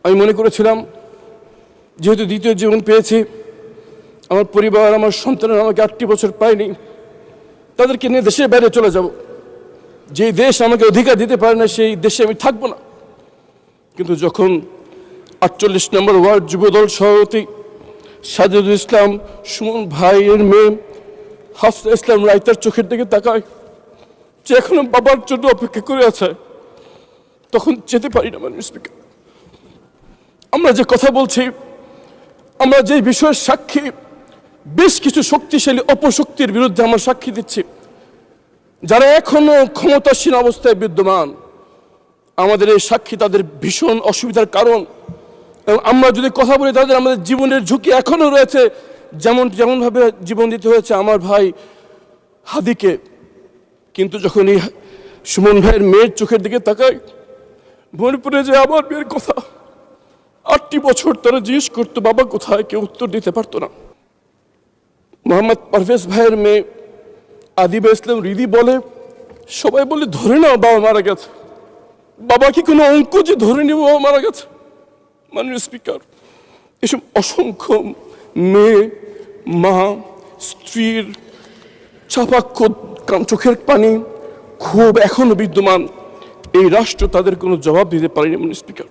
আমি মনে করেছিলাম যেহেতু দ্বিতীয় জীবন পেয়েছি, আমার পরিবার, আমার সন্তানরা আমাকে 8টি বছর পায়নি, তাদেরকে নিয়ে দেশের বাইরে চলে যাব। যেই দেশ আমাকে অধিকার দিতে পারে না সেই দেশে আমি থাকবো না। কিন্তু যখন 48 নম্বর ওয়ার্ড যুবদল সভাপতি সাজেদুল ইসলাম সুমন ভাইয়ের মেয়ে হাফসা ইসলাম রায়তার চোখের দিকে তাকায়, যে এখনো বাবার জন্য অপেক্ষা করে আছে, তখন যেতে পারি না। মাননীয় স্পিকার, আমরা যে কথা বলছি, আমরা যে বিষয়ের সাক্ষী, বেশ কিছু শক্তিশালী অপশক্তির বিরুদ্ধে আমরা সাক্ষী দিচ্ছি, যারা এখনো ক্ষমতাসীন অবস্থায় বিদ্যমান। আমাদের এই সাক্ষী তাদের ভীষণ অসুবিধার কারণ, এবং আমরা যদি কথা বলি তাদের আমাদের জীবনের ঝুঁকি এখনো রয়েছে। যেমনভাবে জীবন দিতে হয়েছে আমার ভাই হাদিকে। কিন্তু যখন এই সুমন ভাইয়ের মেয়ের চোখের দিকে তাকাই, মনে পড়ে যে আমার মেয়ের কথা। 8টি বছর তারা জিজ্ঞেস করতো বাবা কোথায়, কেউ উত্তর দিতে পারতো না। মোহাম্মদ পারভেজ ভাইয়ের মেয়ে আদিবা ইসলাম রিদি বলে, সবাই বলে ধরে নাও বাবা মারা গেছে। বাবা কি কোনো অঙ্ক যে ধরে নিব বাবা মারা গেছে? মাননীয় স্পিকার, এসব অসংখ্য মেয়ে, মা, স্ত্রীর চাপাক্ষ চোখের পানি, ক্ষোভ এখনো বিদ্যমান। এই রাষ্ট্র তাদের কোনো জবাব দিতে পারেনি। মাননীয় স্পিকার,